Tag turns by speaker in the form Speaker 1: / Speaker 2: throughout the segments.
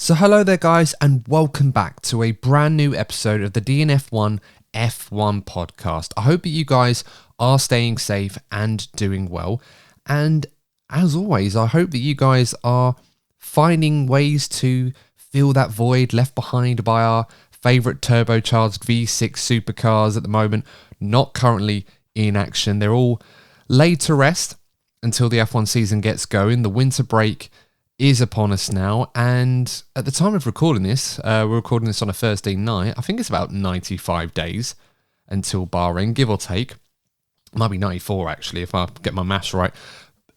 Speaker 1: So hello there guys, and welcome back to a brand new episode of the DNF1 F1 podcast. I hope that you guys are staying safe and doing well. And as always, I hope that you guys are finding ways to fill that void left behind by our favourite turbocharged V6 supercars at the moment, not currently in action. They're all laid to rest until the F1 season gets going. The winter break is upon us now, and at the time of recording this, we're recording this on a Thursday night. I think it's about 95 days until Bahrain, give or take. It might be 94 actually, if I get my maths right.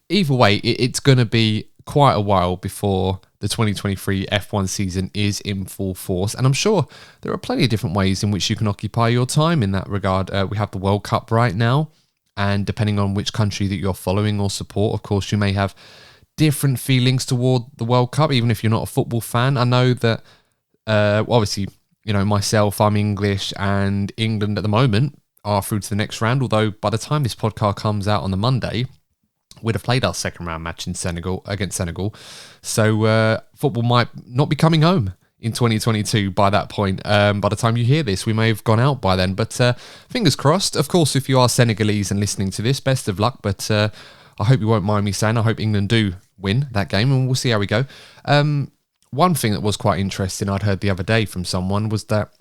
Speaker 1: Either way, it's going to be quite a while before the 2023 F1 season is in full force, and I'm sure there are plenty of different ways in which you can occupy your time in that regard. We have the World Cup right now, and depending on which country that you're following or support, of course, you may have different feelings toward the World Cup, even if you're not a football fan. I know that, obviously, you know, myself, I'm English, and England at the moment are through to the next round, although by the time this podcast comes out on the Monday, we'd have played our second round match in Senegal against Senegal. So football might not be coming home in 2022 by that point. By the time you hear this, we may have gone out by then, but fingers crossed. Of course, if you are Senegalese and listening to this, best of luck, but I hope you won't mind me saying I hope England do win that game, and we'll see how we go. One thing that was quite interesting I'd heard the other day from someone was that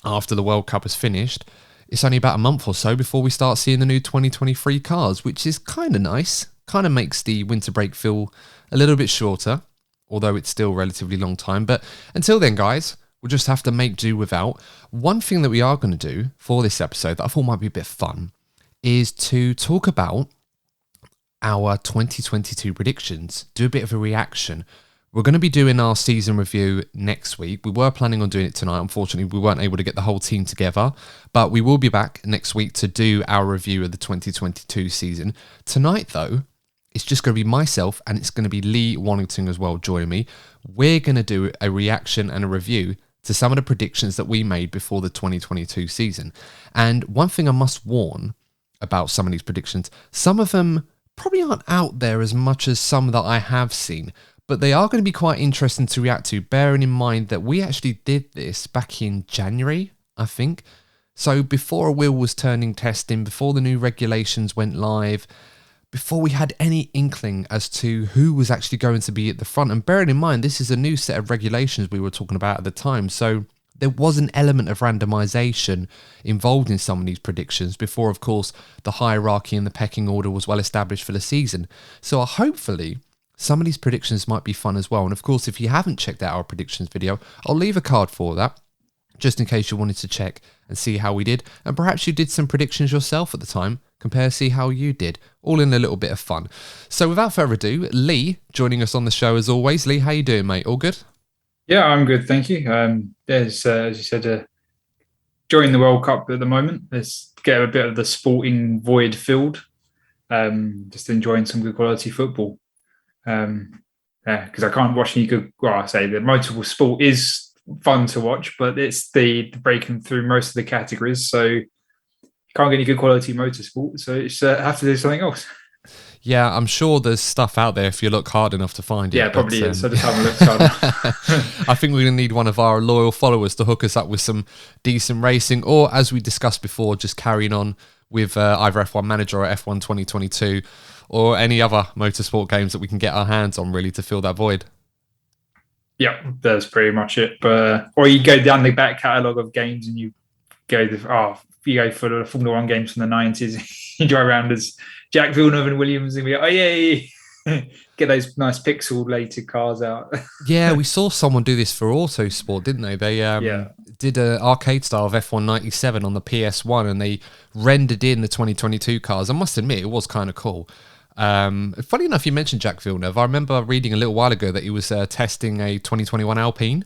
Speaker 1: after the World Cup has finished, it's only about a month or so before we start seeing the new 2023 cars, which is kind of nice. Kind of makes the winter break feel a little bit shorter, although it's still a relatively long time. But until then, guys, we'll just have to make do without. One thing that we are going to do for this episode that I thought might be a bit fun is to talk about our 2022 predictions, do a bit of a reaction. We're going to be doing our season review next week. We were planning on doing it tonight. Unfortunately, we weren't able to get the whole team together, but we will be back next week to do our review of the 2022 season. Tonight, though, it's just going to be myself, and it's going to be Lee Wannington as well joining me. We're going to do a reaction and a review to some of the predictions that we made before the 2022 season. And one thing I must warn about some of these predictions, some of them probably aren't out there as much as some that I have seen, but they are going to be quite interesting to react to, bearing in mind that we actually did this back in January, I think. So before a wheel was turning testing, before the new regulations went live, before we had any inkling as to who was actually going to be at the front. And bearing in mind, this is a new set of regulations we were talking about at the time. So there was an element of randomization involved in some of these predictions before, of course, the hierarchy and the pecking order was well established for the season. So hopefully some of these predictions might be fun as well. And of course, if you haven't checked out our predictions video, I'll leave a card for that, just in case you wanted to check and see how we did. And perhaps you did some predictions yourself at the time, compare, see how you did, all in a little bit of fun. So without further ado, Lee joining us on the show as always. Lee, how you doing, mate? All good?
Speaker 2: Yeah, I'm good, thank you. There's, as you said, during the World Cup at the moment, let's get a bit of the sporting void filled. Just enjoying some good quality football. Because I can't watch any good. Well, I say the motorsport sport is fun to watch, but it's the breaking through most of the categories, so you can't get any good quality motorsport. So it's have to do something else.
Speaker 1: Yeah, I'm sure there's stuff out there if you look hard enough to find it.
Speaker 2: Yeah, probably is. So just haven't looked hard enough.
Speaker 1: I think we're going to need one of our loyal followers to hook us up with some decent racing, or as we discussed before, just carrying on with either F1 Manager or F1 2022 or any other motorsport games that we can get our hands on, really, to fill that void.
Speaker 2: Yeah, that's pretty much it. But or you go down the back catalogue of games and you go for the Formula One games from the 90s. You drive around as Jack Villeneuve and Williams and be like, oh, yay! Get those nice pixelated cars out.
Speaker 1: Yeah, we saw someone do this for Autosport, didn't they? They did an arcade style of F1 97 on the PS1, and they rendered in the 2022 cars. I must admit, it was kind of cool. Funny enough, you mentioned Jack Villeneuve. I remember reading a little while ago that he was testing a 2021 Alpine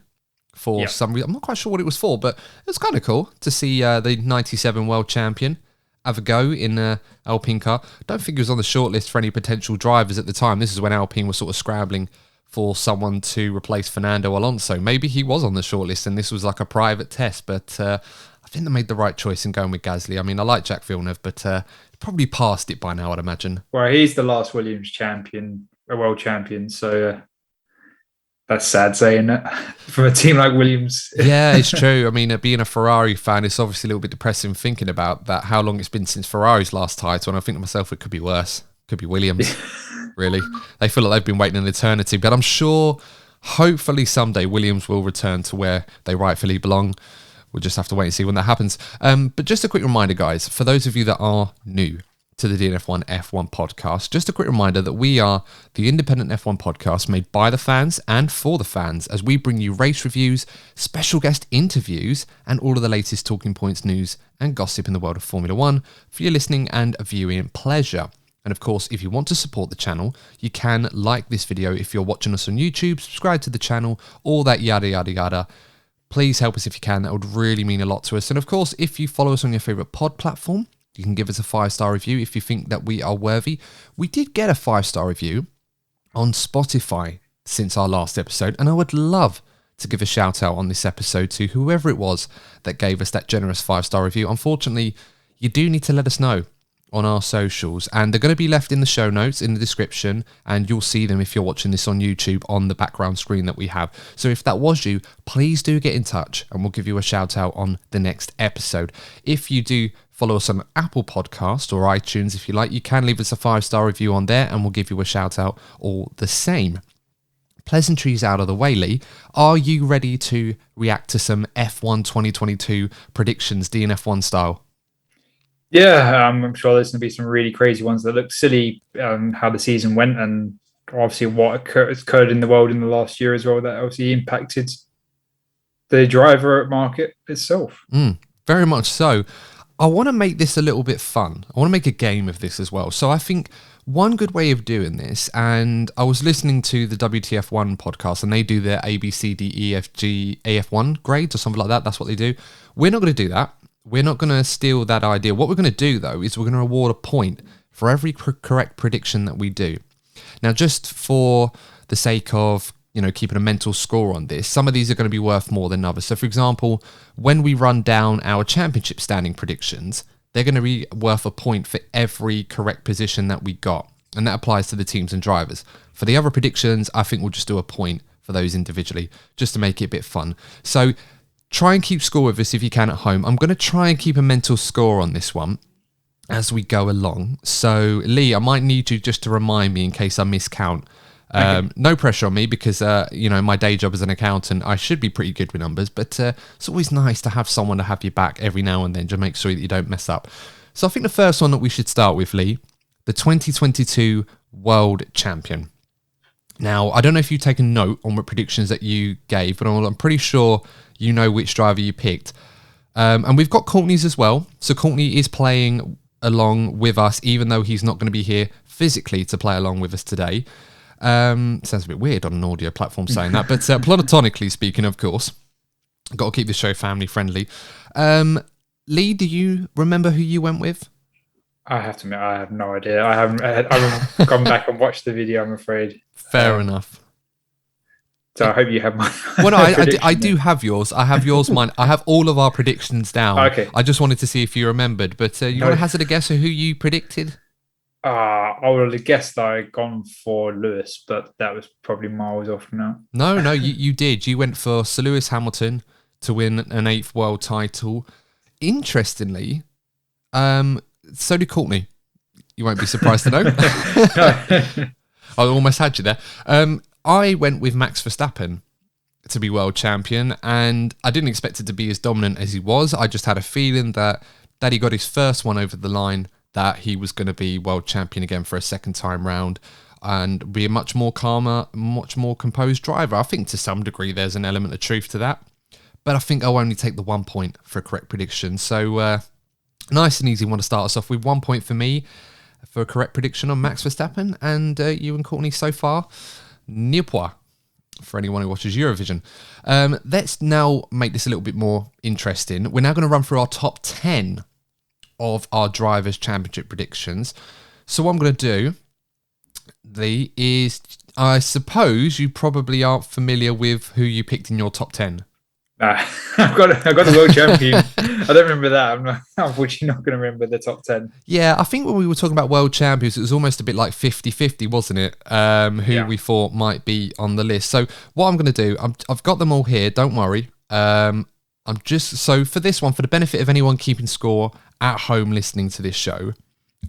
Speaker 1: for some reason. I'm not quite sure what it was for, but it was kind of cool to see the 97 world champion have a go in an Alpine car. Don't think he was on the shortlist for any potential drivers at the time. This is when Alpine was sort of scrambling for someone to replace Fernando Alonso. Maybe he was on the shortlist and this was like a private test, but I think they made the right choice in going with Gasly. I mean, I like Jack Villeneuve, but probably past it by now, I'd imagine.
Speaker 2: Well, he's the last Williams champion, a world champion, so That's sad saying that from a team like Williams.
Speaker 1: Yeah, it's true. I mean, being a Ferrari fan, it's obviously a little bit depressing thinking about that, how long it's been since Ferrari's last title. And I think to myself, it could be worse. Could be Williams, really. They feel like they've been waiting an eternity. But I'm sure, hopefully someday, Williams will return to where they rightfully belong. We'll just have to wait and see when that happens. But just a quick reminder, guys, for those of you that are new to the DNF1 F1 podcast, just a quick reminder that we are the independent F1 podcast made by the fans and for the fans, as we bring you race reviews, special guest interviews, and all of the latest talking points, news, and gossip in the world of Formula One for your listening and viewing pleasure. And of course, if you want to support the channel, you can like this video if you're watching us on YouTube, subscribe to the channel, all that yada yada yada. Please help us if you can. That would really mean a lot to us. And of course, if you follow us on your favorite pod platform, you can give us a 5-star review if you think that we are worthy. We did get a 5-star review on Spotify since our last episode, and I would love to give a shout out on this episode to whoever it was that gave us that generous 5-star review. Unfortunately, you do need to let us know on our socials, and they're going to be left in the show notes in the description, and you'll see them if you're watching this on YouTube on the background screen that we have. So if that was you, please do get in touch and we'll give you a shout out on the next episode. If you do follow us on Apple Podcast or iTunes, if you like, you can leave us a 5-star review on there and we'll give you a shout out all the same. Pleasantries out of the way, Lee. Are you ready to react to some F1 2022 predictions, DNF1 style?
Speaker 2: Yeah, I'm sure there's going to be some really crazy ones that look silly, how the season went, and obviously what occurred in the world in the last year as well, that obviously impacted the driver market itself.
Speaker 1: Very much so. I want to make this a little bit fun. I want to make a game of this as well. So I think one good way of doing this, and I was listening to the WTF1 podcast, and they do their A, B, C, D, E, F, G, AF1 grades or something like that. That's what they do. We're not going to do that. We're not going to steal that idea. What we're going to do, though, is we're going to award a point for every correct prediction that we do. Now, just for the sake of, keeping a mental score on this, some of these are going to be worth more than others. So, for example, when we run down our championship standing predictions, they're going to be worth a point for every correct position that we got. And that applies to the teams and drivers. For the other predictions, I think we'll just do a point for those individually, just to make it a bit fun. So, try and keep score with us if you can at home. I'm going to try and keep a mental score on this one as we go along. So, Lee, I might need you just to remind me in case I miscount. Okay. No pressure on me because, my day job as an accountant, I should be pretty good with numbers, but it's always nice to have someone to have your back every now and then to make sure that you don't mess up. So I think the first one that we should start with, Lee, the 2022 World Champion. Now, I don't know if you've taken note on what predictions that you gave, but I'm pretty sure you know which driver you picked. And we've got Courtney's as well. So Courtney is playing along with us, even though he's not going to be here physically to play along with us today. Sounds a bit weird on an audio platform saying that, but platonically speaking, of course. Got to keep the show family friendly. Lee, do you remember who you went with?
Speaker 2: I have to admit, I have no idea. I haven't gone back and watched the video, I'm afraid.
Speaker 1: Fair enough.
Speaker 2: So I hope you have mine.
Speaker 1: Well, no, I do have yours. I have yours, mine. I have all of our predictions down.
Speaker 2: Okay.
Speaker 1: I just wanted to see if you remembered. But you want to hazard a guess of who you predicted?
Speaker 2: I would have guessed that I'd gone for Lewis, but that was probably miles off now.
Speaker 1: No, you did. You went for Sir Lewis Hamilton to win an 8th world title. Interestingly, so did Courtney. You won't be surprised to know. I almost had you there. I went with Max Verstappen to be world champion, and I didn't expect it to be as dominant as he was. I just had a feeling that he got his first one over the line, that he was going to be world champion again for a second time round and be a much more calmer, much more composed driver. I think to some degree there's an element of truth to that, but I think I'll only take the 1 point for a correct prediction. So nice and easy one to start us off with. 1 point for me for a correct prediction on Max Verstappen, and you and Courtney so far, nil point for anyone who watches Eurovision. Let's now make this a little bit more interesting. We're now going to run through our top 10 of our Drivers' Championship predictions. So what I'm going to do, Lee, is I suppose you probably aren't familiar with who you picked in your top 10.
Speaker 2: I've got the world champion. I don't remember that. I'm unfortunately not going to remember the top 10.
Speaker 1: Yeah, I think when we were talking about world champions, it was almost a bit like 50-50, wasn't it? Who we thought might be on the list. So what I'm going to do, I've got them all here. Don't worry. So for this one, for the benefit of anyone keeping score at home listening to this show,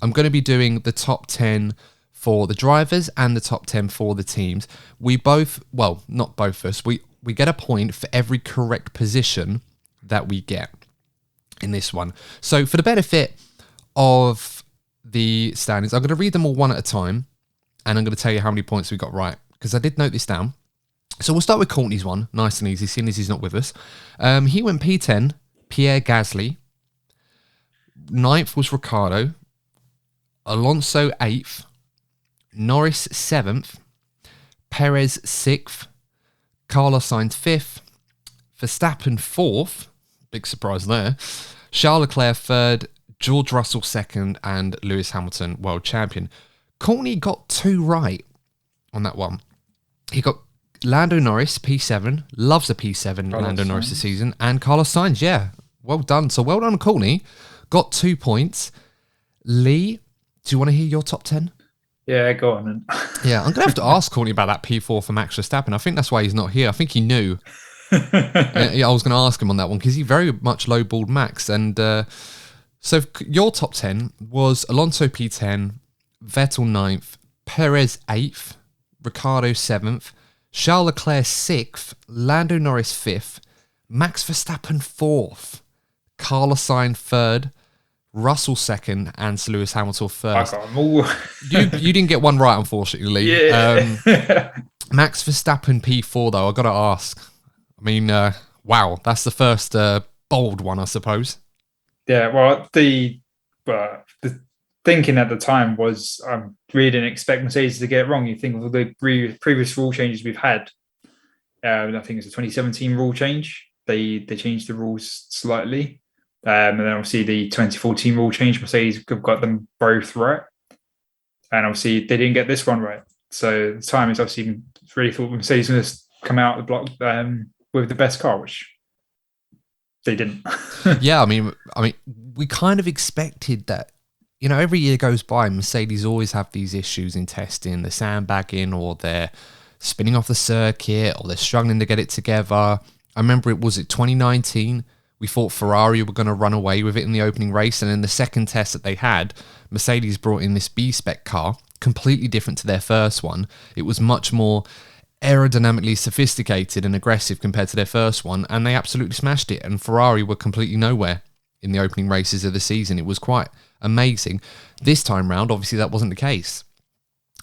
Speaker 1: I'm going to be doing the top 10 for the drivers and the top 10 for the teams. We both, well, not both of us, we get a point for every correct position that we get in this one. So for the benefit of the standings, I'm going to read them all one at a time, and I'm going to tell you how many points we got right, because I did note this down. So we'll start with Courtney's one, nice and easy, seeing as he's not with us. He went P10, Pierre Gasly. 9th was Ricciardo. Alonso 8th. Norris 7th. Perez 6th. Carlos Sainz 5th. Verstappen 4th. Big surprise there. Charles Leclerc 3rd. George Russell 2nd. And Lewis Hamilton world champion. Courtney got 2 right on that one. He got Lando Norris, P7. Loves a P7, Lando Norris this season. And Carlos Sainz, yeah. Well done. So well done, Courtney. Got 2 points. Lee, do you want to hear your top 10?
Speaker 2: Yeah, go on then.
Speaker 1: Yeah, I'm going to have to ask Courtney about that P4 for Max Verstappen. I think that's why he's not here. I think he knew. I was going to ask him on that one because he very much lowballed Max. And so your top 10 was Alonso P10, Vettel 9th, Perez 8th, Ricciardo 7th, Charles Leclerc 6th, Lando Norris 5th, Max Verstappen 4th, Carlos Sainz 3rd, Russell 2nd, and Sir Lewis Hamilton 1st. You didn't get one right, unfortunately.
Speaker 2: Yeah.
Speaker 1: Max Verstappen P4, though, I've got to ask. I mean, wow, that's the first bold one, I suppose.
Speaker 2: Yeah, well, the thinking at the time was really didn't expect Mercedes to get it wrong. You think of the previous rule changes we've had. I think it's a 2017 rule change. They changed the rules slightly. And then obviously the 2014 rule change, Mercedes have got them both right. And obviously they didn't get this one right. So the time is obviously really thought Mercedes was going to come out of the block with the best car, which they didn't.
Speaker 1: Yeah, I mean, we kind of expected that. You know, every year goes by, Mercedes always have these issues in testing, the sandbagging, or they're spinning off the circuit, or they're struggling to get it together. I remember it 2019. We thought Ferrari were going to run away with it in the opening race, and in the second test that they had, Mercedes brought in this B-spec car, completely different to their first one. It was much more aerodynamically sophisticated and aggressive compared to their first one, and they absolutely smashed it, and Ferrari were completely nowhere in the opening races of the season. It was quite amazing. This time round, obviously that wasn't the case.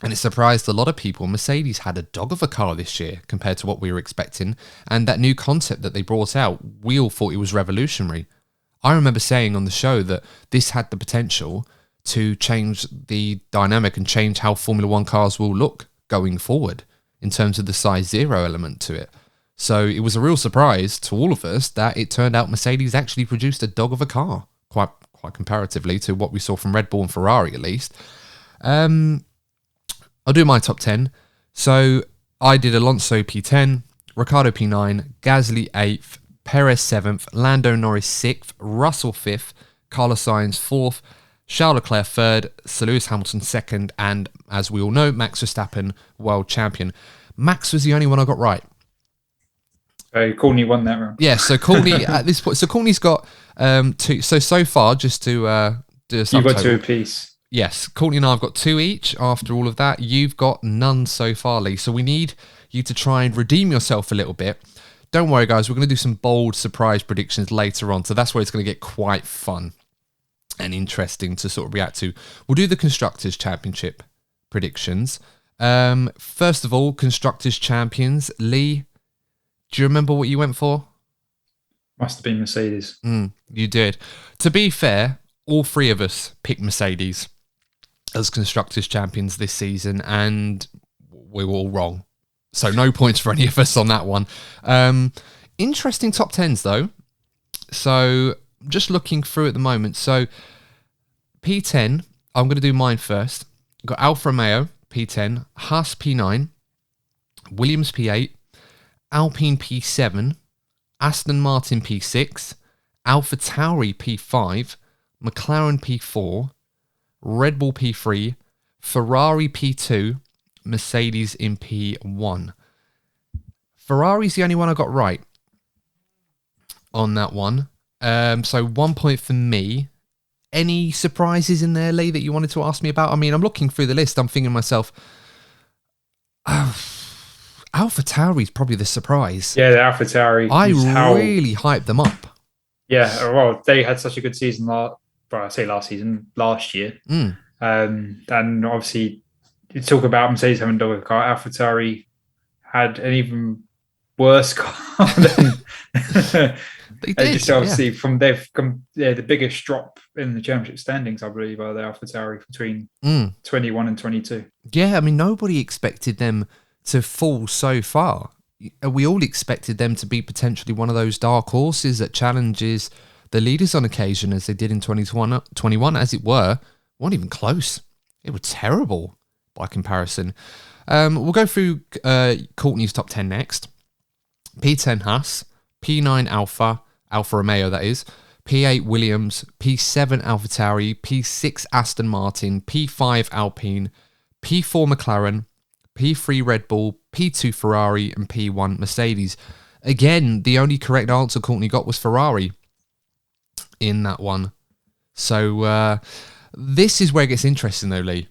Speaker 1: And it surprised a lot of people. Mercedes had a dog of a car this year compared to what we were expecting. And that new concept that they brought out, we all thought it was revolutionary. I remember saying on the show that this had the potential to change the dynamic and change how Formula One cars will look going forward in terms of the size zero element to it. So it was a real surprise to all of us that it turned out Mercedes actually produced a dog of a car, quite comparatively to what we saw from Red Bull and Ferrari at least. I'll do my top 10. So I did Alonso P10, Ricciardo P9, Gasly 8th, Perez 7th, Lando Norris 6th, Russell 5th, Carlos Sainz 4th, Charles Leclerc 3rd, Sir Lewis Hamilton 2nd, and as we all know, Max Verstappen world champion. Max was the only one I got right.
Speaker 2: Courtney won that round.
Speaker 1: Yeah, so Courtney at this point, so Courtney's got 2. So far, just to do a subtotal.
Speaker 2: You've got 2 apiece.
Speaker 1: Yes, Courtney and I have got 2 each after all of that. You've got none so far, Lee. So we need you to try and redeem yourself a little bit. Don't worry, guys. We're going to do some bold surprise predictions later on. So that's where it's going to get quite fun and interesting to sort of react to. We'll do the Constructors' Championship predictions. First of all, Constructors' Champions. Lee, do you remember what you went for?
Speaker 2: Must have been Mercedes.
Speaker 1: You did. To be fair, all 3 of us picked Mercedes as Constructors' Champions this season, and we were all wrong. So no points for any of us on that one. Interesting top 10s, though. So just looking through at the moment. So P10, I'm going to do mine first. Got Alfa Romeo, P10, Haas P9, Williams P8, Alpine P7, Aston Martin P6, AlphaTauri P5, McLaren P4, Red Bull P3, Ferrari P2, Mercedes in P1. Ferrari's the only one I got right on that one. So 1 point for me. Any surprises in there, Lee, that you wanted to ask me about? I mean, I'm looking through the list. I'm thinking to myself, AlphaTauri is probably the surprise.
Speaker 2: Yeah, the AlphaTauri.
Speaker 1: I really hyped them up.
Speaker 2: Yeah, well, they had such a good season. Last year. And obviously, you talk about Mercedes having a dog car. AlphaTauri had an even worse car than.
Speaker 1: They did,
Speaker 2: just obviously from they've come the biggest drop in the championship standings, I believe, are the AlphaTauri between 21 and 22.
Speaker 1: Yeah, I mean, nobody expected them to fall so far. We all expected them to be potentially one of those dark horses that challenges the leaders on occasion, as they did in 2021, as it were. Weren't even close. It was terrible by comparison. We'll go through Courtney's top 10 next. P10 Haas, P9 Alfa Romeo that is, P8 Williams, P7 AlphaTauri, P6 Aston Martin, P5 Alpine, P4 McLaren, P3 Red Bull, P2 Ferrari, and P1 Mercedes. Again, the only correct answer Courtney got was Ferrari in that one. So this is where it gets interesting though, Lee,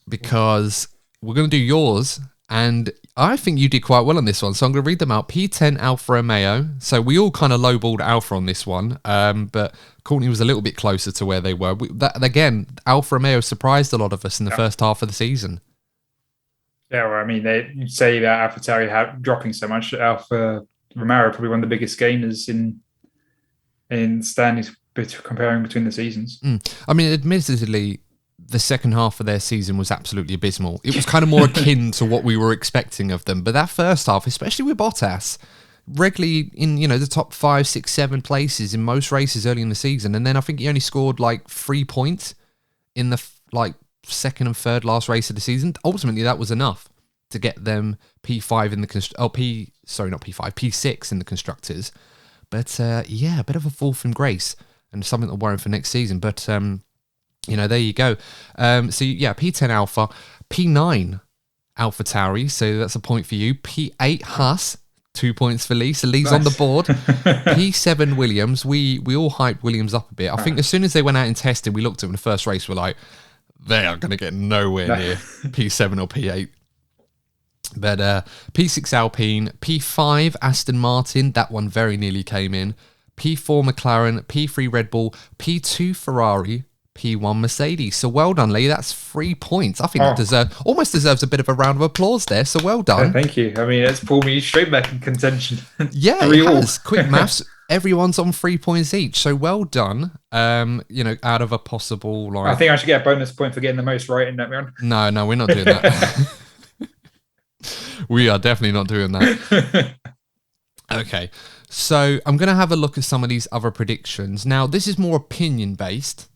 Speaker 1: because we're going to do yours, and I think you did quite well on this one, so I'm going to read them out. P10 Alfa Romeo. So we all kind of lowballed Alfa on this one, but Courtney was a little bit closer to where they were. Again, Alfa Romeo surprised a lot of us in the first half of the season.
Speaker 2: Yeah, well, I mean, they say that AlphaTauri dropping so much. Alfa Romeo probably one of the biggest gainers in standings comparing between the seasons.
Speaker 1: I mean, admittedly, the second half of their season was absolutely abysmal. It was kind of more akin to what we were expecting of them. But that first half, especially with Bottas, regularly in the top 5, 6, 7 places in most races early in the season, and then I think he only scored like 3 points in the second and third last race of the season. Ultimately, that was enough to get them P5 in the P6 in the constructors. But yeah, a bit of a fall from grace and something to worry for next season. But there you go. So yeah, P10 Alpha, P9 AlphaTauri, so that's a point for you. P8 Haas, 2 points for Lee, so Lee's on the board. P7 Williams, we all hyped Williams up a bit. I think as soon as they went out and tested, we looked at them in the first race, we're like, they are going to get nowhere near P7 or P8. But P6 Alpine, P5 Aston Martin, that one very nearly came in. P4 McLaren, P3 Red Bull, P2 Ferrari, P1 Mercedes. So well done, Lee. That's 3 points. I think that almost deserves a bit of a round of applause there. So well done.
Speaker 2: Yeah, thank you. I mean, it's pulled me straight back in contention.
Speaker 1: Yeah, it has. Quick maths. Everyone's on 3 points each. So well done. Out of a possible
Speaker 2: I think I should get a bonus point for getting the most right in that round.
Speaker 1: No, we're not doing that. We are definitely not doing that. Okay. So I'm going to have a look at some of these other predictions. Now, this is more opinion based.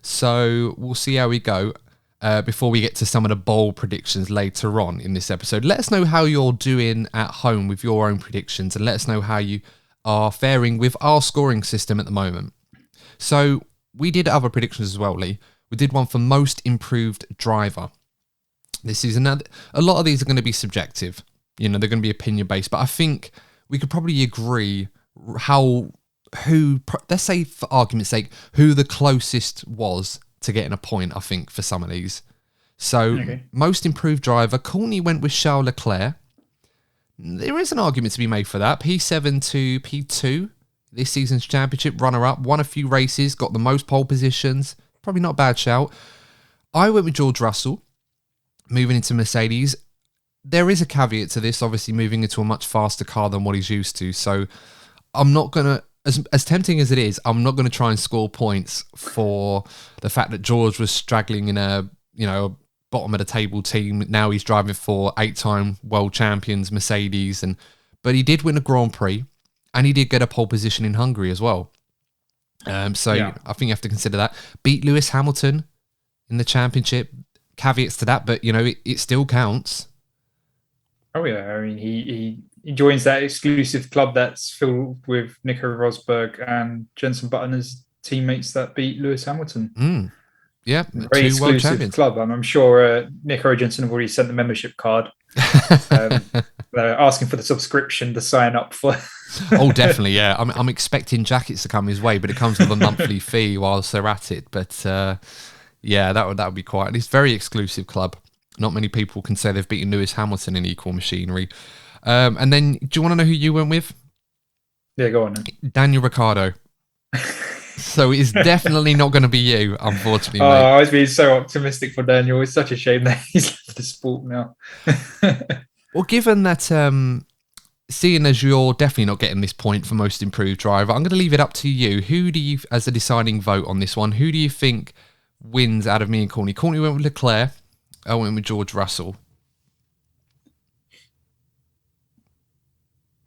Speaker 1: So we'll see how we go before we get to some of the bold predictions later on in this episode. Let us know how you're doing at home with your own predictions, and let us know how you are faring with our scoring system at the moment. So we did other predictions as well, Lee. We did one for most improved driver. This is a lot of these are going to be subjective. They're going to be opinion based, but I think we could probably agree let's say for argument's sake, who the closest was to getting a point, I think, for some of these. So, most improved driver, Courtney went with Charles Leclerc. There is an argument to be made for that. P7 to P2, this season's championship runner-up, won a few races, got the most pole positions. Probably not a bad shout. I went with George Russell, moving into Mercedes. There is a caveat to this, obviously moving into a much faster car than what he's used to. So, I'm not going to... As tempting as it is, I'm not going to try and score points for the fact that George was straggling in a bottom of the table team. Now he's driving for 8-time world champions Mercedes, but he did win a Grand Prix, and he did get a pole position in Hungary as well. I think you have to consider that. Beat Lewis Hamilton in the championship. Caveats to that, but it still counts.
Speaker 2: Oh yeah, I mean he joins that exclusive club that's filled with Nico Rosberg and Jenson Button as teammates that beat Lewis Hamilton.
Speaker 1: Yeah,
Speaker 2: Very
Speaker 1: 2 world
Speaker 2: exclusive
Speaker 1: champions.
Speaker 2: club. I'm sure Nico Jenson have already sent the membership card. They're asking for the subscription to sign up for.
Speaker 1: Oh, definitely, yeah. I'm expecting jackets to come his way, but it comes with a monthly fee whilst they're at it. But yeah, that would be quite. It's a very exclusive club. Not many people can say they've beaten Lewis Hamilton in equal machinery. And then, do you want to know who you went with?
Speaker 2: Yeah, go on then.
Speaker 1: Daniel Ricciardo. So it's definitely not going to be you, unfortunately, mate.
Speaker 2: I was being so optimistic for Daniel. It's such a shame that he's left the sport now.
Speaker 1: Well, given that, seeing as you're definitely not getting this point for most improved driver, I'm going to leave it up to you. Who do you, as a deciding vote on this one, who do you think wins out of me and Courtney? Courtney went with Leclerc. I went with George Russell.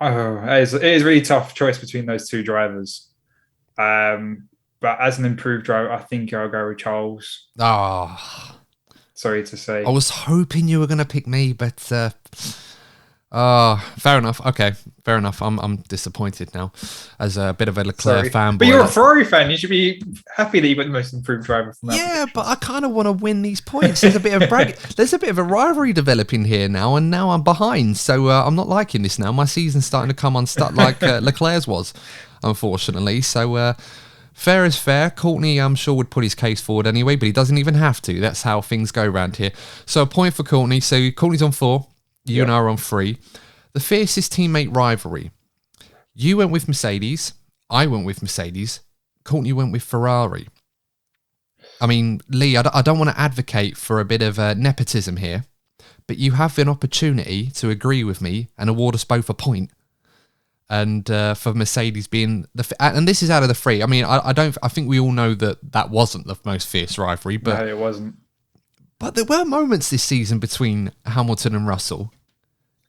Speaker 2: Oh, it is a really tough choice between those two drivers. But as an improved driver, I think I'll go with Charles. Sorry to say.
Speaker 1: I was hoping you were going to pick me, but fair enough. Okay, fair enough. I'm disappointed now as a bit of a Leclerc fanboy.
Speaker 2: But you're a Ferrari fan. You should be happy that you got the most improved driver from that.
Speaker 1: Yeah, but I kind of want to win these points. There's a bit of There's a bit of a rivalry developing here now, and now I'm behind. So I'm not liking this now. My season's starting to come unstuck like Leclerc's was, unfortunately. So fair is fair. Courtney, I'm sure, would put his case forward anyway, but he doesn't even have to. That's how things go around here. So a point for Courtney. So Courtney's on 4. You and I are on 3. The fiercest teammate rivalry. You went with Mercedes. I went with Mercedes. Courtney went with Ferrari. I mean, Lee, I don't want to advocate for a bit of nepotism here, but you have an opportunity to agree with me and award us both a point. And for Mercedes being and this is out of the 3. I mean, I think we all know that wasn't the most fierce rivalry, but
Speaker 2: No, it wasn't.
Speaker 1: But there were moments this season between Hamilton and Russell.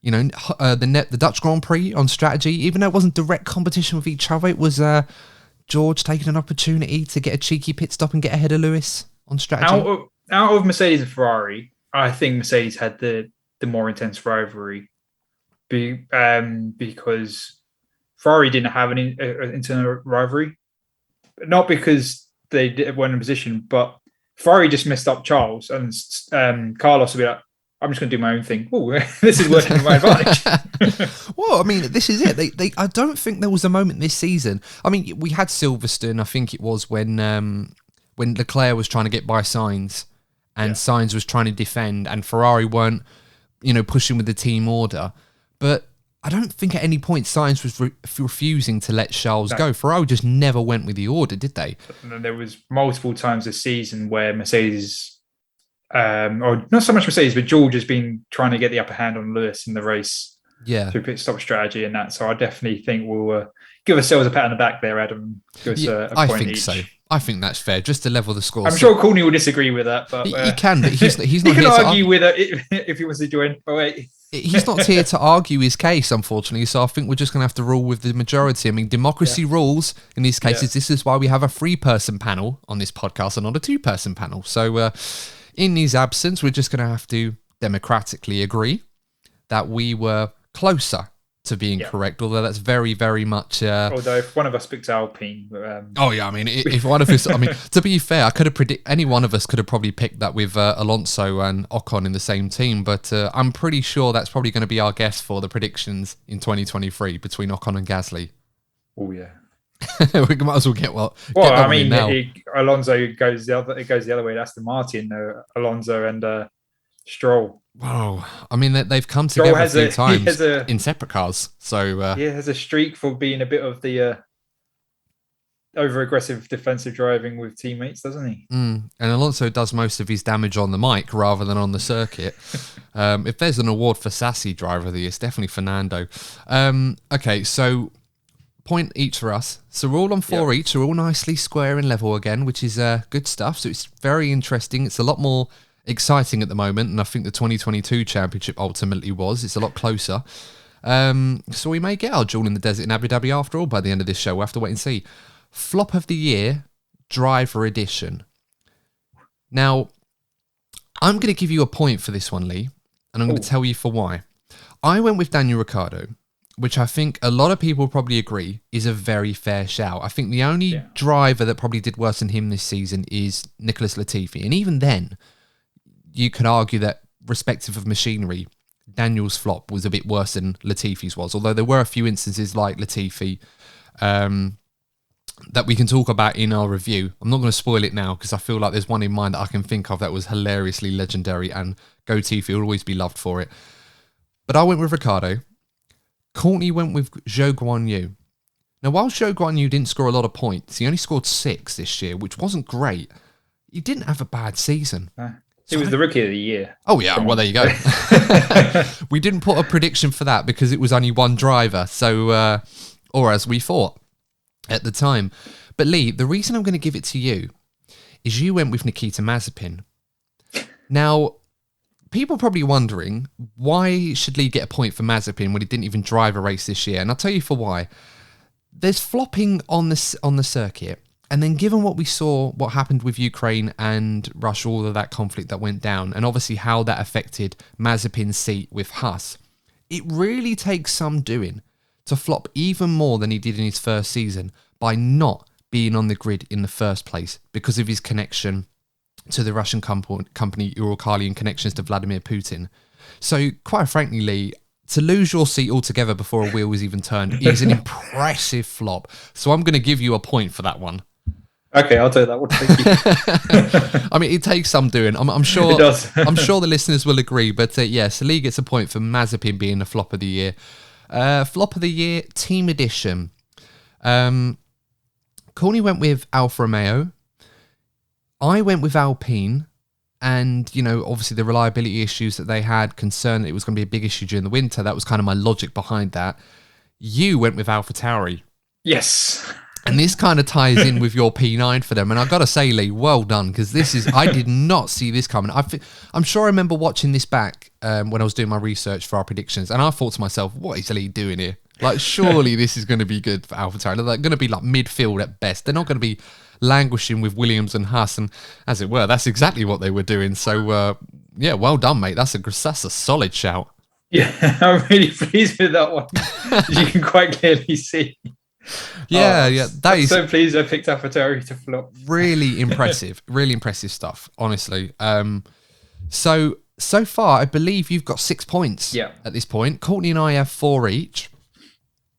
Speaker 1: You know, the Dutch Grand Prix on strategy, even though it wasn't direct competition with each other, it was George taking an opportunity to get a cheeky pit stop and get ahead of Lewis on strategy.
Speaker 2: Out of Mercedes and Ferrari, I think Mercedes had the more intense rivalry, because Ferrari didn't have an internal rivalry, not because they weren't in a position, but Ferrari just messed up Charles, and Carlos would be like, I'm just going to do my own thing. Oh, this is working to my advantage.
Speaker 1: Well, I mean, this is it. I don't think there was a moment this season. I mean, we had Silverstone, I think it was, when Leclerc was trying to get by Sainz, and Sainz was trying to defend, and Ferrari weren't, pushing with the team order. But I don't think at any point Sainz was refusing to let Charles go. Ferrari just never went with the order, did they?
Speaker 2: And then there was multiple times this season where Mercedes, or not so much Mercedes, but George has been trying to get the upper hand on Lewis in the race through pit stop strategy and that. So I definitely think we'll give ourselves a pat on the back there, Adam. Give us a point
Speaker 1: I think
Speaker 2: each.
Speaker 1: so. I think that's fair, just to level the score.
Speaker 2: I'm sure Courtney will disagree with that, but
Speaker 1: he can. But he's not.
Speaker 2: he
Speaker 1: here
Speaker 2: can argue
Speaker 1: to
Speaker 2: with it if he wants to join. Oh wait.
Speaker 1: He's not here to argue his case, unfortunately, so I think we're just going to have to rule with the majority. I mean, democracy rules in these cases. This is why we have a 3-person panel on this podcast and not a 2-person panel. So in his absence, we're just going to have to democratically agree that we were closer to being correct, although that's very, very much...
Speaker 2: although if one of us picked Alpine...
Speaker 1: oh, yeah, I mean, if one of us... I mean, to be fair, I could have any one of us could have probably picked that with Alonso and Ocon in the same team, but I'm pretty sure that's probably going to be our guess for the predictions in 2023 between Ocon and Gasly.
Speaker 2: Oh, yeah.
Speaker 1: We might as well get
Speaker 2: well,
Speaker 1: I mean,
Speaker 2: now. Alonso goes the other way. That's the Martin, Alonso and Stroll.
Speaker 1: Whoa! I mean, they've come together a few times in separate cars. So
Speaker 2: he has a streak for being a bit of the over-aggressive defensive driving with teammates, doesn't he?
Speaker 1: And Alonso does most of his damage on the mic rather than on the circuit. If there's an award for sassy driver of the year, it's definitely Fernando. Okay, so point each for us. So we're all on 4 each. So we're all nicely square and level again, which is good stuff. So it's very interesting. It's a lot more exciting at the moment, and I think the 2022 championship ultimately was. It's a lot closer. So we may get our duel in the desert in Abu Dhabi after all by the end of this show. We'll have to wait and see. Flop of the year, driver edition. Now, I'm going to give you a point for this one, Lee, and I'm going to tell you for why. I went with Daniel Ricciardo. which I think a lot of people probably agree is a very fair shout. I think the only driver that probably did worse than him this season is Nicholas Latifi. And even then, you could argue that, respective of machinery, Daniel's flop was a bit worse than Latifi's was. Although there were a few instances like Latifi that we can talk about in our review. I'm not going to spoil it now because I feel like there's one in mind that I can think of that was hilariously legendary, and Go Tifi will always be loved for it. But I went with Ricciardo. Courtney went with Zhou Guanyu. Now, while Zhou Guanyu didn't score a lot of points, he only scored 6 this year, which wasn't great. He didn't have a bad season.
Speaker 2: He was the rookie of the year.
Speaker 1: Oh, yeah. Well, there you go. We didn't put a prediction for that because it was only one driver. So, or as we thought at the time. But Lee, the reason I'm going to give it to you is you went with Nikita Mazepin. Now, people are probably wondering, why should Lee get a point for Mazepin when he didn't even drive a race this year? And I'll tell you for why. There's flopping on the circuit. And then given what we saw, what happened with Ukraine and Russia, all of that conflict that went down, and obviously how that affected Mazepin's seat with Haas, it really takes some doing to flop even more than he did in his first season by not being on the grid in the first place because of his connection to the Russian company Uralkali and connections to Vladimir Putin. So, quite frankly, Lee, to lose your seat altogether before a wheel was even turned is an impressive flop. So I'm going to give you a point for that one.
Speaker 2: Okay, I'll take that one. Thank you.
Speaker 1: I mean, it takes some doing. I'm sure.
Speaker 2: It does.
Speaker 1: I'm sure the listeners will agree. But yes, Lee gets a point for Mazepin being the flop of the year. Flop of the year, Team Edition. Courtney went with Alfa Romeo. I went with Alpine, and, you know, obviously the reliability issues that they had, concern that it was going to be a big issue during the winter. That was kind of my logic behind that. You went with AlphaTauri.
Speaker 2: Yes.
Speaker 1: And this kind of ties in with your P9 for them. And I've got to say, Lee, well done, because I did not see this coming. I'm sure I remember watching this back when I was doing my research for our predictions, and I thought to myself, what is Lee doing here? Like, surely this is going to be good for AlphaTauri. They're going to be like midfield at best. They're not going to be languishing with Williams and Haas, and as it were, that's exactly what they were doing. So, yeah, well done, mate. That's a solid shout.
Speaker 2: Yeah, I'm really pleased with that one. You can quite clearly see.
Speaker 1: Yeah, I'm
Speaker 2: so pleased I picked AlphaTauri to flop.
Speaker 1: Really impressive stuff, honestly. So far, I believe you've got 6 points at this point. Courtney and I have 4 each.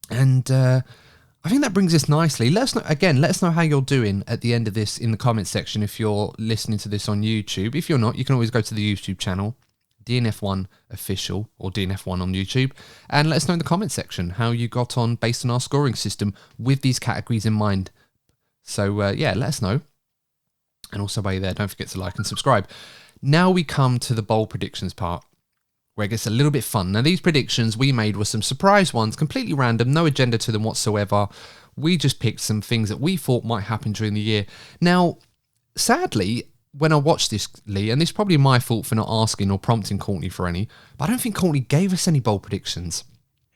Speaker 1: And I think that brings us nicely. Let us know how you're doing at the end of this in the comments section if you're listening to this on YouTube. If you're not, you can always go to the YouTube channel, DNF1 Official, or DNF1 on YouTube, and let us know in the comments section how you got on based on our scoring system with these categories in mind. So, let us know. And also, while you're there, don't forget to like and subscribe. Now we come to the bold predictions part, where it gets a little bit fun. Now, these predictions we made were some surprise ones, completely random, no agenda to them whatsoever. We just picked some things that we thought might happen during the year. Now, sadly, when I watched this, Lee, and it's probably my fault for not asking or prompting Courtney for any, but I don't think Courtney gave us any bold predictions.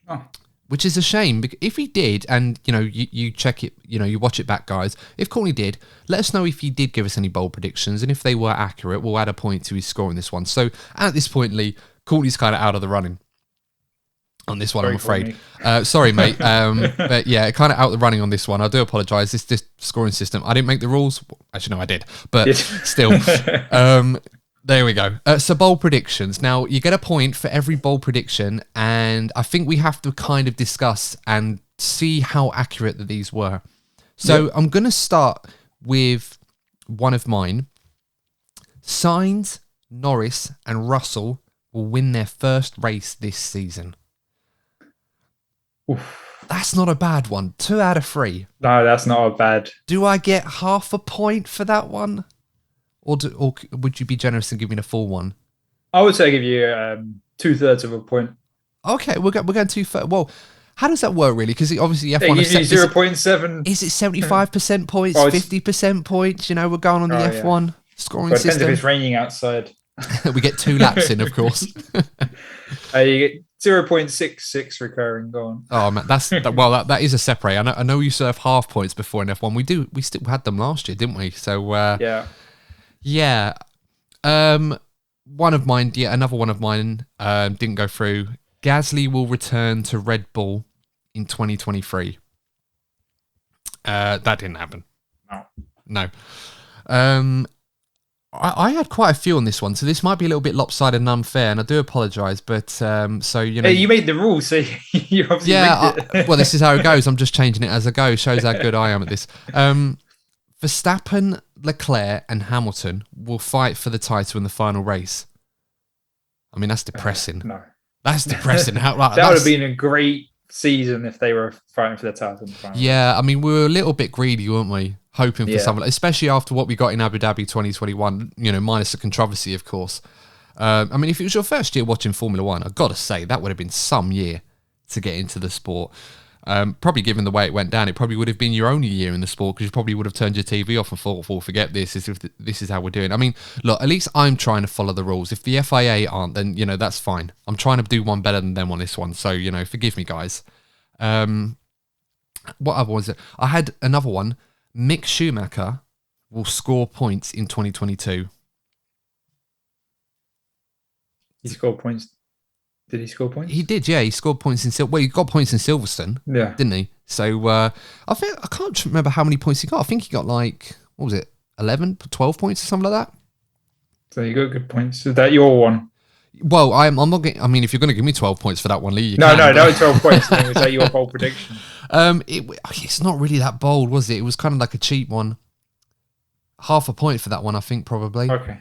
Speaker 2: Oh.
Speaker 1: Which is a shame. If he did, and, you know, you check it, you know, you watch it back, guys. If Courtney did, let us know if he did give us any bold predictions, and if they were accurate, we'll add a point to his score in this one. So, at this point, Lee, Courtney's kind of out of the running on this one, I'm afraid. Sorry, mate. But yeah, kind of out of the running on this one. I do apologise. This scoring system, I didn't make the rules. Actually, no, I did. But still, there we go. So bold predictions. Now, you get a point for every bold prediction, and I think we have to kind of discuss and see how accurate that these were. So I'm going to start with one of mine. Sainz, Norris, and Russell will win their first race this season. Oof. That's not a bad one. 2 out of 3.
Speaker 2: No, that's not a bad.
Speaker 1: Do I get half a point for that one? Or would you be generous and give me the full one?
Speaker 2: I would say give you 2/3 of a point.
Speaker 1: Okay, we're going 2/3. Well, how does that work really? Because obviously F1
Speaker 2: gives you 0.7.
Speaker 1: Is it 75% points, 50% points? You know, we're going on the F1 scoring system.
Speaker 2: Depends if it's raining outside.
Speaker 1: We get 2 laps in, of course.
Speaker 2: You get 0.66 recurring. Go on.
Speaker 1: Oh man, that is a separate. I know you serve half points before in F1. We still had them last year, didn't we? So yeah. One of mine, another one of mine didn't go through. Gasly will return to Red Bull in 2023. That didn't happen. No. I had quite a few on this one, so this might be a little bit lopsided and unfair, and I do apologise, but so, you know...
Speaker 2: Hey, you made the rules, so you obviously rigged it.
Speaker 1: Well, this is how it goes. I'm just changing it as I go. Shows how good I am at this. Verstappen, Leclerc and Hamilton will fight for the title in the final race. I mean, that's depressing.
Speaker 2: No.
Speaker 1: That's depressing. That
Speaker 2: would have been a great season if they were fighting for the title in the final.
Speaker 1: Yeah, I mean, we were a little bit greedy, weren't we? Hoping for something, especially after what we got in Abu Dhabi 2021, you know, minus the controversy, of course. I mean, if it was your first year watching Formula One, I've got to say, that would have been some year to get into the sport. Probably given the way it went down, it probably would have been your only year in the sport, because you probably would have turned your TV off and thought, well, forget this, this is how we're doing. I mean, look, at least I'm trying to follow the rules. If the FIA aren't, then, you know, that's fine. I'm trying to do one better than them on this one. So, you know, forgive me, guys. What other was it? I had another one. Mick Schumacher will score points in 2022.
Speaker 2: He scored points. Did he score points?
Speaker 1: He did, yeah. He scored points in Well, he got points in Silverstone, didn't he? So I can't remember how many points he got. I think he got like, what was it, 11, 12 points or something like that.
Speaker 2: So you got good points. Is that your one?
Speaker 1: Well, I'm not getting. I mean, if you're going to give me 12 points for that one, Lee, you
Speaker 2: no,
Speaker 1: can.
Speaker 2: that was 12 points. Was that your bold prediction?
Speaker 1: It's not really that bold, was it? It was kind of like a cheap one. Half a point for that one, I think, probably.
Speaker 2: Okay.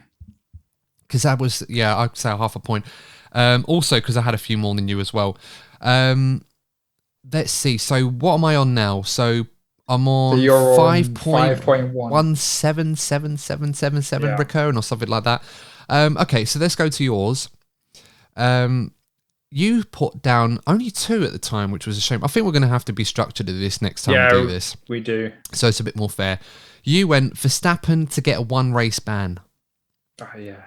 Speaker 1: Because that was, I'd say half a point. Also, because I had a few more than you as well. Let's see. So, what am I on now? So, I'm on 5.1777777 recurring or something like that. Okay, so let's go to yours. You put down only 2 at the time, which was a shame. I think we're going to have to be structured to this next time we do this.
Speaker 2: We do.
Speaker 1: So it's a bit more fair. You went Verstappen to get a 1 race ban.
Speaker 2: Oh, yeah.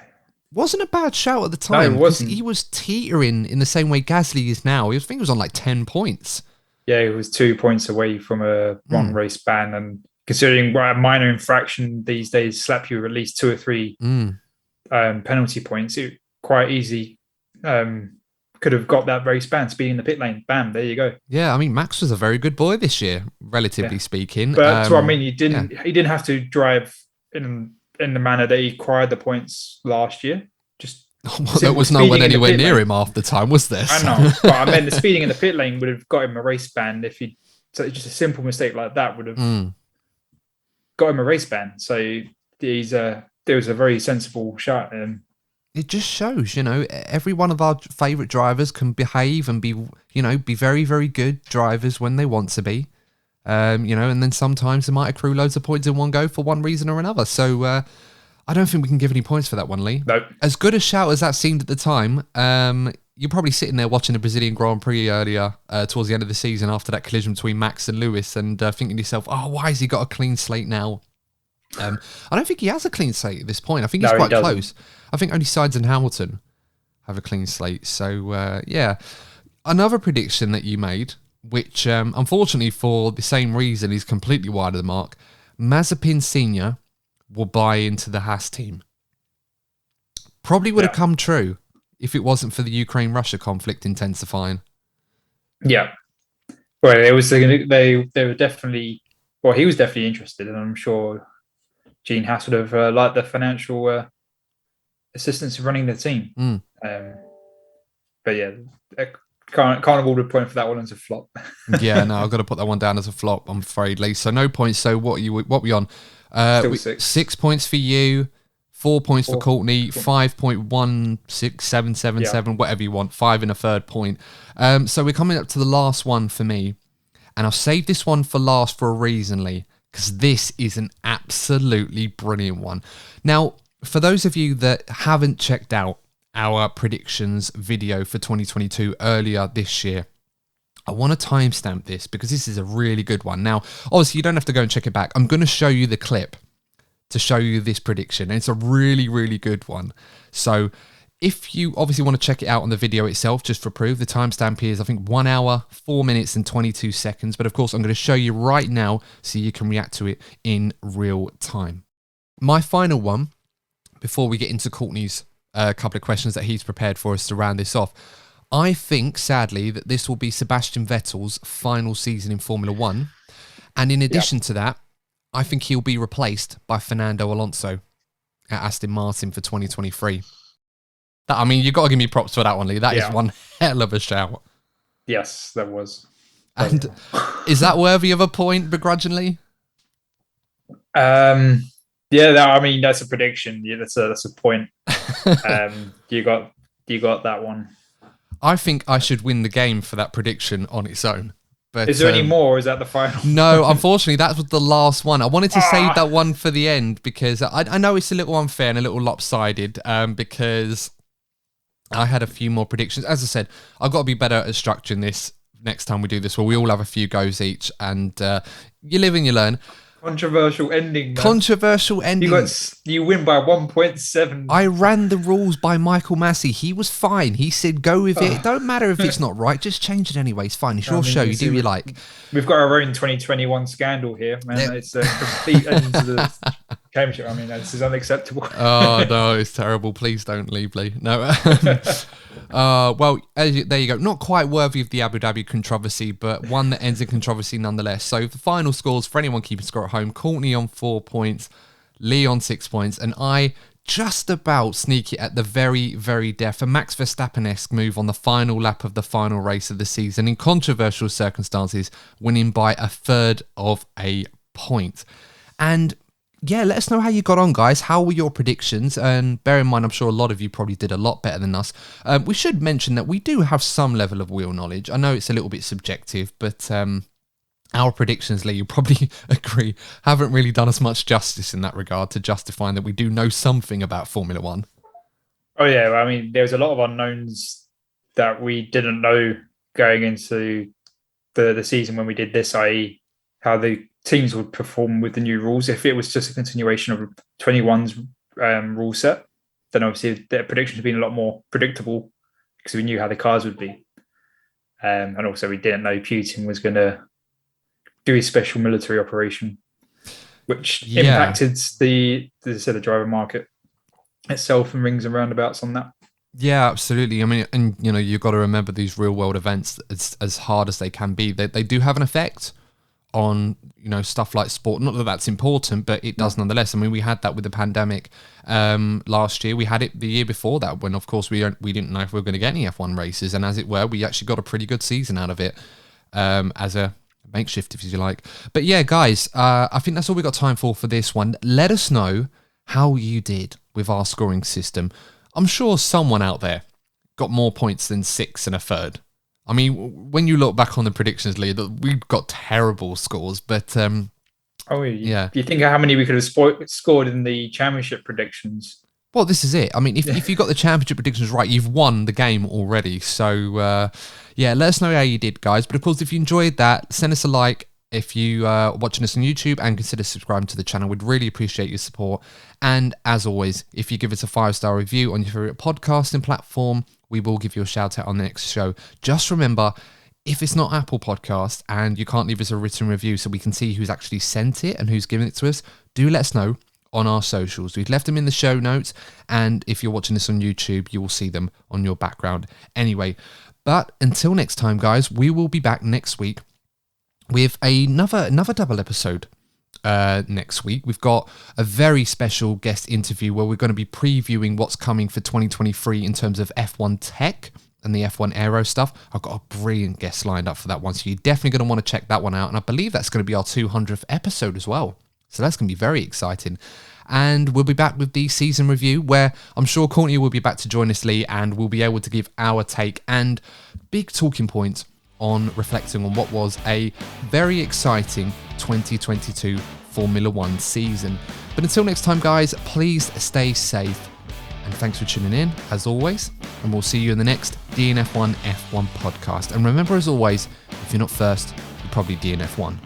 Speaker 1: Wasn't a bad shout at the time.
Speaker 2: No, it wasn't.
Speaker 1: He was teetering in the same way Gasly is now. I think he was on like 10 points.
Speaker 2: Yeah, it was 2 points away from a 1 race ban. And considering a minor infraction these days slap you with at least 2 or 3 penalty points, it quite easy could have got that race ban, speed in the pit lane. Bam, there you go.
Speaker 1: Yeah, I mean, Max was a very good boy this year, relatively speaking.
Speaker 2: But that's what I mean. He didn't have to drive in the manner that he acquired the points last year. Just
Speaker 1: there was no one anywhere near him half the time, was there?
Speaker 2: I know, but I meant the speeding in the pit lane would have got him a race ban if he. So just a simple mistake like that would have got him a race ban. So there was a very sensible shot.
Speaker 1: It just shows, you know, every one of our favourite drivers can behave and be very, very good drivers when they want to be. You know, and then sometimes they might accrue loads of points in one go for one reason or another. So I don't think we can give any points for that one, Lee.
Speaker 2: Nope. As
Speaker 1: good a shout as that seemed at the time, you're probably sitting there watching the Brazilian Grand Prix earlier towards the end of the season after that collision between Max and Lewis and thinking to yourself, oh, why has he got a clean slate now? I don't think he has a clean slate at this point. I think he's quite close. I think only Sainz and Hamilton have a clean slate. So, another prediction that you made, which unfortunately for the same reason is completely wide of the mark, Mazepin Sr. will buy into the Haas team. Probably would have come true if it wasn't for the Ukraine-Russia conflict intensifying.
Speaker 2: Yeah. Well, they were definitely... Well, he was definitely interested, and I'm sure Gene Haas would have liked the financial assistance of running the team. But yeah, can't award a point for that one as a flop.
Speaker 1: Yeah, no, I've got to put that one down as a flop, I'm afraid, Lee. So no points. So what we on?
Speaker 2: Still 6.
Speaker 1: 6 points for you, 4 points for Courtney, 5.16777, whatever you want, 5 and a third point. So we're coming up to the last one for me, and I'll save this one for last for a reason, Lee, because this is an absolutely brilliant one. Now, for those of you that haven't checked out our predictions video for 2022 earlier this year, I want to timestamp this because this is a really good one. Now, obviously, you don't have to go and check it back. I'm going to show you the clip to show you this prediction, and it's a really, really good one. So if you obviously want to check it out on the video itself, just for proof, the timestamp here is, I think, 1 hour, 4 minutes and 22 seconds. But of course, I'm going to show you right now so you can react to it in real time. My final one, before we get into Courtney's couple of questions that he's prepared for us to round this off, I think, sadly, that this will be Sebastian Vettel's final season in Formula One. And in addition to that, I think he'll be replaced by Fernando Alonso at Aston Martin for 2023. I mean, you've got to give me props for that one, Lee. That is one hell of a shout.
Speaker 2: Yes, that was.
Speaker 1: And is that worthy of a point, begrudgingly?
Speaker 2: I mean, that's a prediction. Yeah, that's a point. You got that one.
Speaker 1: I think I should win the game for that prediction on its own. But
Speaker 2: is there any more, or is that the final?
Speaker 1: No, unfortunately, that was the last one. I wanted to save that one for the end because I know it's a little unfair and a little lopsided because I had a few more predictions. As I said, I've got to be better at structuring this next time we do this, where we all have a few goes each, and you live and you learn.
Speaker 2: Controversial ending. Man.
Speaker 1: Controversial ending.
Speaker 2: You win by 1.7.
Speaker 1: I ran the rules by Michael Massey. He was fine. He said, go with it. It don't matter if it's not right. Just change it anyway. It's fine. It's your show. You do what you like.
Speaker 2: We've got our own 2021 scandal here, man. It's a complete end to the championship. I mean, this is unacceptable.
Speaker 1: Oh, no, it's terrible. Please don't leave, Lee. No. Well, there you go. Not quite worthy of the Abu Dhabi controversy, but one that ends in controversy nonetheless. So the final scores for anyone keeping score at home: Courtney on 4 points, Lee on 6 points, and I just about sneak it at the very, very death. A Max Verstappen-esque move on the final lap of the final race of the season in controversial circumstances, winning by a third of a point. And yeah, let us know how you got on, guys. How were your predictions? And bear in mind, I'm sure a lot of you probably did a lot better than us. We should mention that we do have some level of wheel knowledge. I know it's a little bit subjective, but our predictions, Lee, you probably agree, haven't really done us much justice in that regard to justifying that we do know something about Formula One.
Speaker 2: Oh, yeah. I mean, there's a lot of unknowns that we didn't know going into the season when we did this, i.e. how the teams would perform with the new rules. If it was just a continuation of 21's rule set, then obviously the predictions have been a lot more predictable because we knew how the cars would be. And also we didn't know Putin was going to do his special military operation, which impacted the driver market itself and rings and roundabouts on that.
Speaker 1: Yeah, absolutely. I mean, and you know, you've got to remember these real world events, as hard as they can be, they do have an effect on, you know, stuff like sport. Not that that's important, but it does nonetheless. I mean, we had that with the pandemic last year. We had it the year before that when, of course, we didn't know if we were going to get any F1 races. And as it were, we actually got a pretty good season out of it as a makeshift, if you like. But yeah, guys, I think that's all we got time for this one. Let us know how you did with our scoring system. I'm sure someone out there got more points than 6 and a third. I mean, when you look back on the predictions, Lee, we've got terrible scores, but yeah.
Speaker 2: Do you think how many we could have scored in the championship predictions?
Speaker 1: Well, this is it. I mean, if you got the championship predictions right, you've won the game already. So, yeah, let us know how you did, guys. But of course, if you enjoyed that, send us a like if you are watching us on YouTube, and consider subscribing to the channel. We'd really appreciate your support. And as always, if you give us a 5-star review on your favorite podcasting platform, we will give you a shout out on the next show. Just remember, if it's not Apple Podcast and you can't leave us a written review so we can see who's actually sent it and who's given it to us, do let us know on our socials. We've left them in the show notes, and if you're watching this on YouTube, you will see them on your background anyway. But until next time, guys, we will be back next week with another double episode. Next week we've got a very special guest interview where we're going to be previewing what's coming for 2023 in terms of F1 tech and the F1 aero stuff. I've got a brilliant guest lined up for that one, so you're definitely going to want to check that one out, and I believe that's going to be our 200th episode as well, so that's going to be very exciting. And we'll be back with the season review, where I'm sure Courtney will be back to join us, Lee, and we'll be able to give our take and big talking points on reflecting on what was a very exciting 2022 Formula One season. But until next time, guys, please stay safe, and thanks for tuning in as always, and we'll see you in the next DNF1 F1 podcast. And remember, as always, if you're not first, you're probably DNF1.